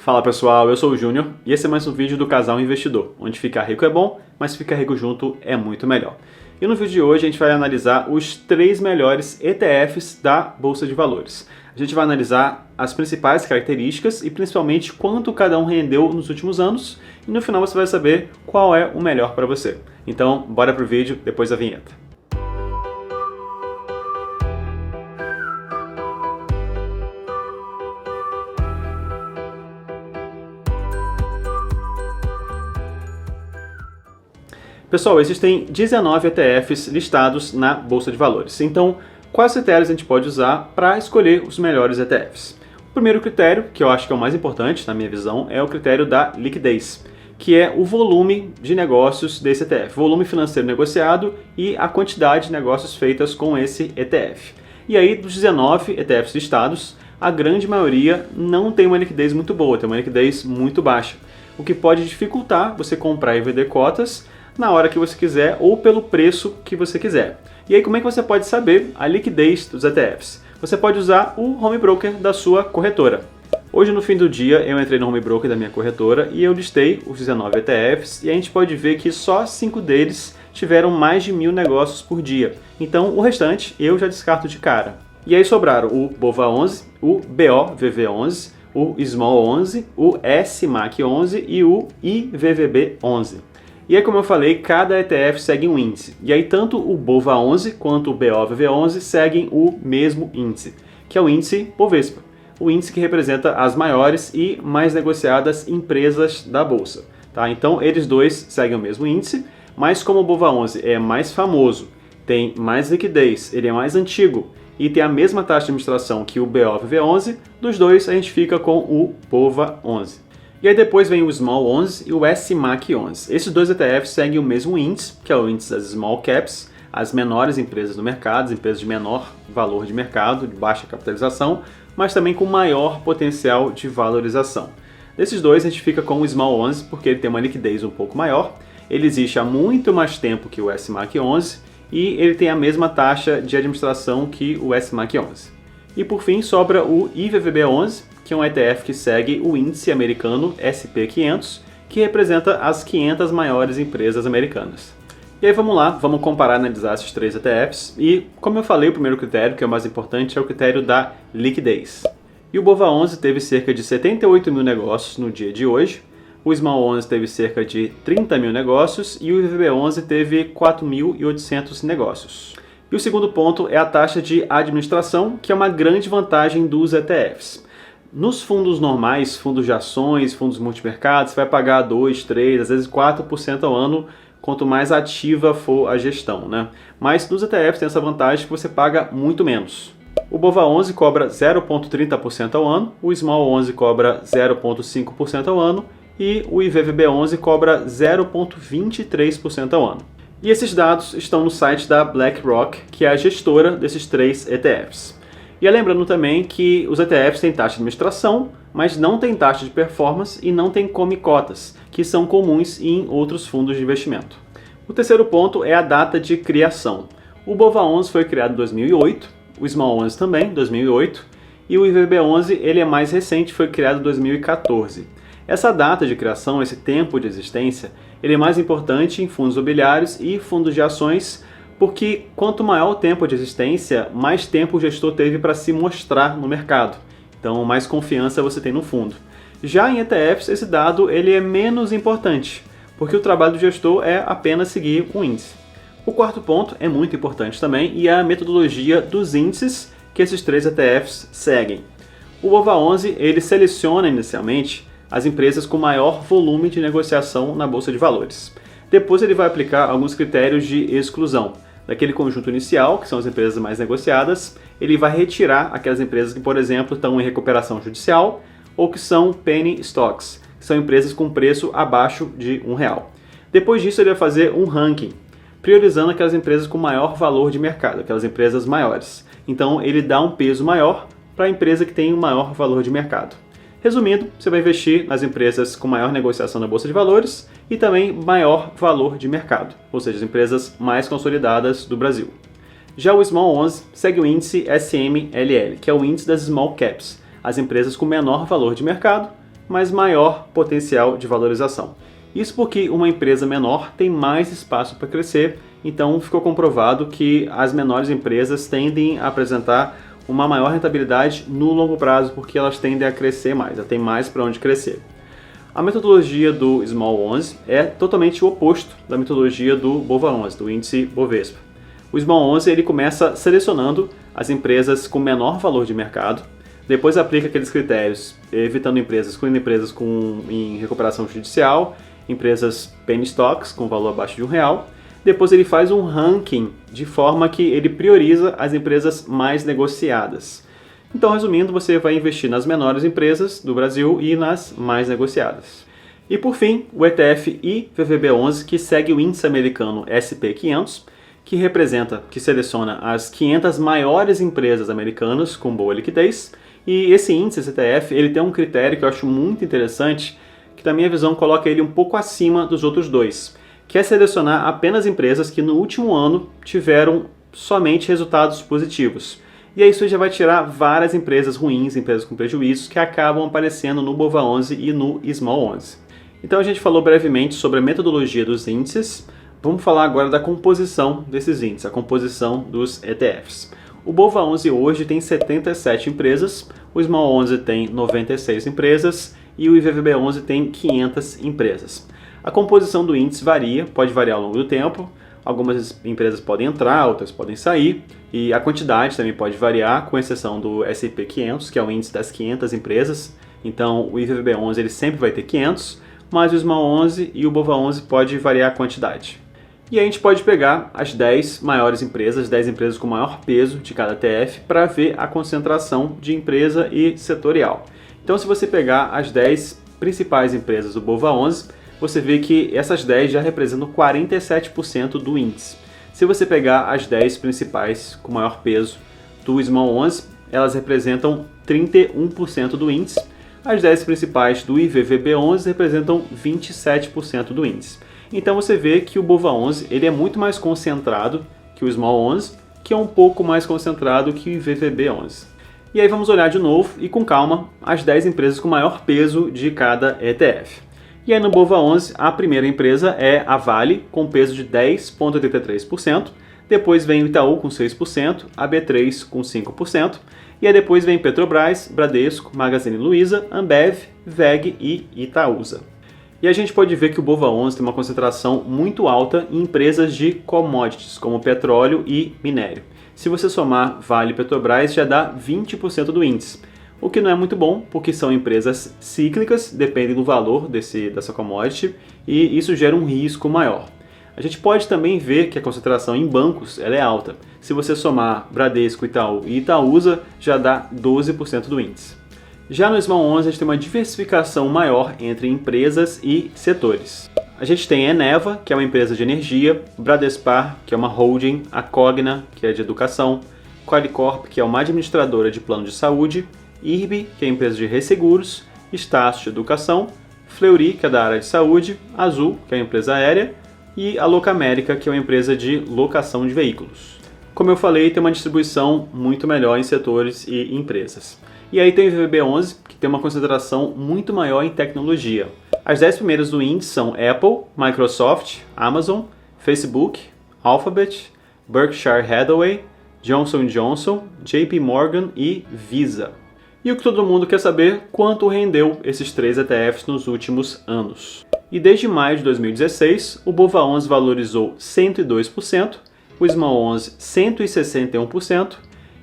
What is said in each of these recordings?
Fala pessoal, eu sou o Júnior e esse é mais um vídeo do Casal Investidor, onde ficar rico é bom, mas ficar rico junto é muito melhor. E no vídeo de hoje a gente vai analisar os 3 melhores ETFs da Bolsa de Valores. A gente vai analisar as principais características e principalmente quanto cada um rendeu nos últimos anos e no final você vai saber qual é o melhor para você. Então, bora pro vídeo depois da vinheta. Pessoal, existem 19 ETFs listados na Bolsa de Valores. Então, quais critérios a gente pode usar para escolher os melhores ETFs? O primeiro critério, que eu acho que é o mais importante na minha visão, é o critério da liquidez, que é o volume de negócios desse ETF, volume financeiro negociado e a quantidade de negócios feitas com esse ETF. E aí, dos 19 ETFs listados, a grande maioria não tem uma liquidez muito boa, tem uma liquidez muito baixa, o que pode dificultar você comprar e vender cotas na hora que você quiser ou pelo preço que você quiser. E aí como é que você pode saber a liquidez dos ETFs? Você pode usar o home broker da sua corretora. Hoje no fim do dia eu entrei no home broker da minha corretora e eu listei os 19 ETFs e a gente pode ver que só 5 deles tiveram mais de 1.000 negócios por dia. Então o restante eu já descarto de cara. E aí sobraram o BOVA11, o BOVV11, o SMAL11, o SMAC11 e o IVVB11. E aí, como eu falei, cada ETF segue um índice. E aí, tanto o BOVA11 quanto o BOVV11 seguem o mesmo índice, que é o índice Bovespa, o índice que representa as maiores e mais negociadas empresas da Bolsa. Tá? Então, eles dois seguem o mesmo índice, mas como o BOVA11 é mais famoso, tem mais liquidez, ele é mais antigo e tem a mesma taxa de administração que o BOVV11, dos dois a gente fica com o BOVA11. E aí depois vem o Small 11 e o SMAC 11. Esses dois ETFs seguem o mesmo índice, que é o índice das Small Caps, as menores empresas do mercado, as empresas de menor valor de mercado, de baixa capitalização, mas também com maior potencial de valorização. Desses dois a gente fica com o Small 11 porque ele tem uma liquidez um pouco maior, ele existe há muito mais tempo que o SMAC 11 e ele tem a mesma taxa de administração que o SMAC 11. E por fim sobra o IVVB 11, que é um ETF que segue o índice americano SP500, que representa as 500 maiores empresas americanas. E aí vamos lá, vamos comparar e analisar esses 3 ETFs. E como eu falei, o primeiro critério, que é o mais importante, é o critério da liquidez. E o BOVA11 teve cerca de 78 mil negócios no dia de hoje, o Small 11 teve cerca de 30 mil negócios e o IVVB11 teve 4.800 negócios. E o segundo ponto é a taxa de administração, que é uma grande vantagem dos ETFs. Nos fundos normais, fundos de ações, fundos multimercados, você vai pagar 2, 3, às vezes 4% ao ano, quanto mais ativa for a gestão, né? Mas nos ETFs tem essa vantagem que você paga muito menos. O BOVA11 cobra 0,30% ao ano, o Small 11 cobra 0,5% ao ano e o IVVB11 cobra 0,23% ao ano. E esses dados estão no site da BlackRock, que é a gestora desses 3 ETFs. E lembrando também que os ETFs têm taxa de administração, mas não tem taxa de performance e não tem come-cotas, que são comuns em outros fundos de investimento. O terceiro ponto é a data de criação. O BOVA11 foi criado em 2008, o Small 11 também, 2008, e o IVVB11 ele é mais recente, foi criado em 2014. Essa data de criação, esse tempo de existência, ele é mais importante em fundos imobiliários e fundos de ações, porque quanto maior o tempo de existência, mais tempo o gestor teve para se mostrar no mercado. Então, mais confiança você tem no fundo. Já em ETFs, esse dado ele é menos importante, porque o trabalho do gestor é apenas seguir um índice. O quarto ponto é muito importante também e é a metodologia dos índices que esses 3 ETFs seguem. O BOVA11 ele seleciona inicialmente as empresas com maior volume de negociação na Bolsa de Valores. Depois ele vai aplicar alguns critérios de exclusão. Daquele conjunto inicial, que são as empresas mais negociadas, ele vai retirar aquelas empresas que, por exemplo, estão em recuperação judicial ou que são penny stocks, que são empresas com preço abaixo de R$1. Depois disso, ele vai fazer um ranking, priorizando aquelas empresas com maior valor de mercado, aquelas empresas maiores. Então, ele dá um peso maior para a empresa que tem um maior valor de mercado. Resumindo, você vai investir nas empresas com maior negociação na Bolsa de Valores e também maior valor de mercado, ou seja, as empresas mais consolidadas do Brasil. Já o Small 11 segue o índice SMLL, que é o índice das Small Caps, as empresas com menor valor de mercado, mas maior potencial de valorização. Isso porque uma empresa menor tem mais espaço para crescer, então ficou comprovado que as menores empresas tendem a apresentar uma maior rentabilidade no longo prazo, porque elas tendem a crescer mais, já tem mais para onde crescer. A metodologia do Small 11 é totalmente o oposto da metodologia do BOVA11, do índice Bovespa. O Small 11 ele começa selecionando as empresas com menor valor de mercado, depois aplica aqueles critérios, evitando empresas em recuperação judicial, empresas penny stocks com valor abaixo de R$1. Depois ele faz um ranking de forma que ele prioriza as empresas mais negociadas. Então, resumindo, você vai investir nas menores empresas do Brasil e nas mais negociadas. E por fim, o ETF IVVB11, que segue o índice americano SP500, que seleciona as 500 maiores empresas americanas com boa liquidez. E esse índice, esse ETF, ele tem um critério que eu acho muito interessante, que na minha visão coloca ele um pouco acima dos outros dois, que é selecionar apenas empresas que no último ano tiveram somente resultados positivos. E aí isso já vai tirar várias empresas ruins, empresas com prejuízos, que acabam aparecendo no BOVA11 e no Small 11. Então a gente falou brevemente sobre a metodologia dos índices. Vamos falar agora da composição desses índices, a composição dos ETFs. O BOVA11 hoje tem 77 empresas, o Small 11 tem 96 empresas e o IVVB11 tem 500 empresas. A composição do índice pode variar ao longo do tempo. Algumas empresas podem entrar, outras podem sair, e a quantidade também pode variar, com exceção do S&P 500, que é o índice das 500 empresas. Então o IVVB11 ele sempre vai ter 500, mas o Small 11 e o BOVA11 pode variar a quantidade. E aí a gente pode pegar as 10 maiores empresas, 10 empresas com maior peso de cada ETF, para ver a concentração de empresa e setorial. Então se você pegar as 10 principais empresas do BOVA11, você vê que essas 10 já representam 47% do índice. Se você pegar as 10 principais com maior peso do Small 11, elas representam 31% do índice. As 10 principais do IVVB11 representam 27% do índice. Então você vê que o BOVA11 ele é muito mais concentrado que o Small 11, que é um pouco mais concentrado que o IVVB11. E aí vamos olhar de novo e com calma as 10 empresas com maior peso de cada ETF. E aí no BOVA11, a primeira empresa é a Vale, com peso de 10,83%. Depois vem o Itaú com 6%, a B3 com 5%. E aí depois vem Petrobras, Bradesco, Magazine Luiza, Ambev, VEG e Itaúsa. E a gente pode ver que o BOVA11 tem uma concentração muito alta em empresas de commodities, como petróleo e minério. Se você somar Vale e Petrobras, já dá 20% do índice. O que não é muito bom, porque são empresas cíclicas, dependem do valor dessa commodity, e isso gera um risco maior. A gente pode também ver que a concentração em bancos ela é alta. Se você somar Bradesco, Itaú e Itaúsa, já dá 12% do índice. Já no Small 11, a gente tem uma diversificação maior entre empresas e setores. A gente tem a Eneva, que é uma empresa de energia, Bradespar, que é uma holding, a Cogna, que é de educação, Qualicorp, que é uma administradora de plano de saúde, IRB, que é a empresa de resseguros, Estácio de educação, Fleury, que é da área de saúde, Azul, que é a empresa aérea, e a Locamérica, que é uma empresa de locação de veículos. Como eu falei, tem uma distribuição muito melhor em setores e empresas. E aí tem o IVVB11, que tem uma concentração muito maior em tecnologia. As 10 primeiras do índice são Apple, Microsoft, Amazon, Facebook, Alphabet, Berkshire Hathaway, Johnson & Johnson, JP Morgan e Visa. E o que todo mundo quer saber, quanto rendeu esses 3 ETFs nos últimos anos. E desde maio de 2016, o BOVA11 valorizou 102%, o Small 11 161%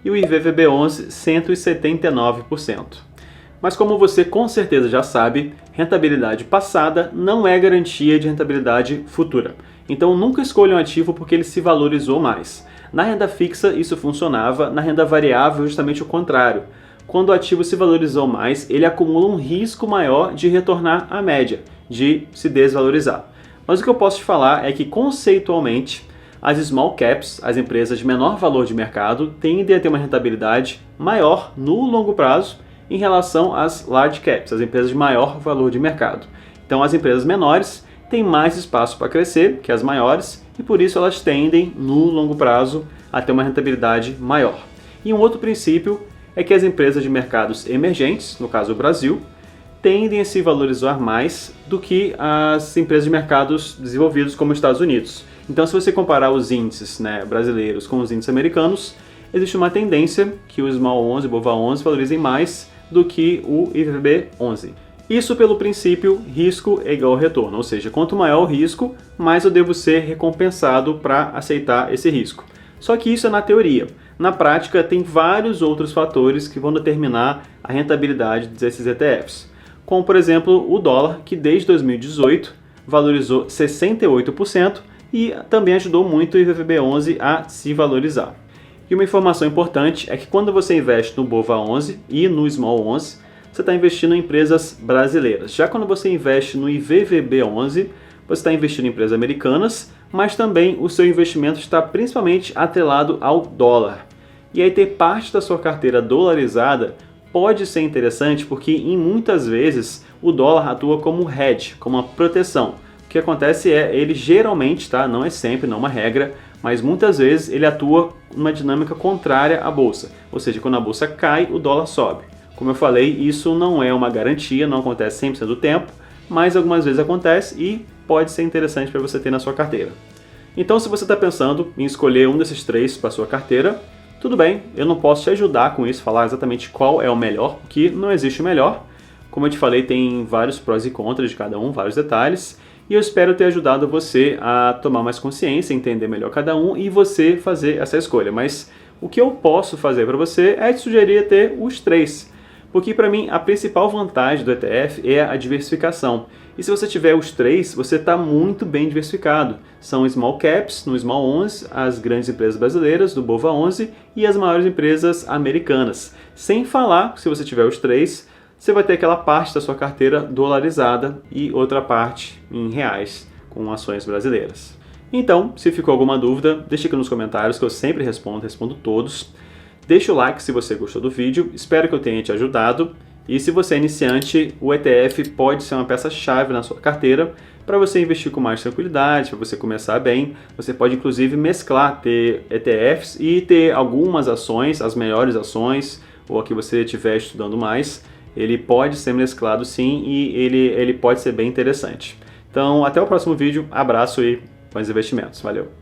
e o IVVB11 179%. Mas como você com certeza já sabe, rentabilidade passada não é garantia de rentabilidade futura. Então nunca escolha um ativo porque ele se valorizou mais. Na renda fixa isso funcionava, na renda variável justamente o contrário. Quando o ativo se valorizou mais, ele acumula um risco maior de retornar à média, de se desvalorizar. Mas o que eu posso te falar é que, conceitualmente, as small caps, as empresas de menor valor de mercado, tendem a ter uma rentabilidade maior no longo prazo em relação às large caps, as empresas de maior valor de mercado. Então, as empresas menores têm mais espaço para crescer que as maiores e, por isso, elas tendem, no longo prazo, a ter uma rentabilidade maior. E um outro princípio é que as empresas de mercados emergentes, no caso o Brasil, tendem a se valorizar mais do que as empresas de mercados desenvolvidos como os Estados Unidos. Então, se você comparar os índices, né, brasileiros com os índices americanos, existe uma tendência que o Small 11 e o Bova 11 valorizem mais do que o IVVB 11. Isso pelo princípio risco é igual ao retorno, ou seja, quanto maior o risco, mais eu devo ser recompensado para aceitar esse risco. Só que isso é na teoria. Na prática, tem vários outros fatores que vão determinar a rentabilidade desses ETFs, como por exemplo o dólar, que desde 2018 valorizou 68% e também ajudou muito o IVVB 11 a se valorizar. E uma informação importante é que quando você investe no Bova 11 e no Small 11, você está investindo em empresas brasileiras. Já quando você investe no IVVB 11, você está investindo em empresas americanas, mas também o seu investimento está principalmente atrelado ao dólar. E aí ter parte da sua carteira dolarizada pode ser interessante porque em muitas vezes o dólar atua como hedge, como uma proteção. O que acontece é, ele geralmente, tá? Não é sempre, não é uma regra, mas muitas vezes ele atua numa dinâmica contrária à bolsa. Ou seja, quando a bolsa cai, o dólar sobe. Como eu falei, isso não é uma garantia, não acontece 100% do tempo, mas algumas vezes acontece e pode ser interessante para você ter na sua carteira. Então, se você está pensando em escolher um desses três para sua carteira, tudo bem, eu não posso te ajudar com isso, falar exatamente qual é o melhor, porque não existe o melhor. Como eu te falei, tem vários prós e contras de cada um, vários detalhes, e eu espero ter ajudado você a tomar mais consciência, entender melhor cada um e você fazer essa escolha. Mas o que eu posso fazer para você é te sugerir ter os três. Porque para mim a principal vantagem do ETF é a diversificação. E se você tiver os três, você está muito bem diversificado. São small caps no Small 11, as grandes empresas brasileiras do Bova 11 e as maiores empresas americanas. Sem falar, se você tiver os três, você vai ter aquela parte da sua carteira dolarizada e outra parte em reais com ações brasileiras. Então, se ficou alguma dúvida, deixa aqui nos comentários que eu sempre respondo todos. Deixa o like se você gostou do vídeo, espero que eu tenha te ajudado. E se você é iniciante, o ETF pode ser uma peça-chave na sua carteira para você investir com mais tranquilidade, para você começar bem. Você pode inclusive mesclar, ter ETFs e ter algumas ações, as melhores ações, ou a que você estiver estudando mais. Ele pode ser mesclado sim e ele pode ser bem interessante. Então, até o próximo vídeo, abraço e bons investimentos. Valeu!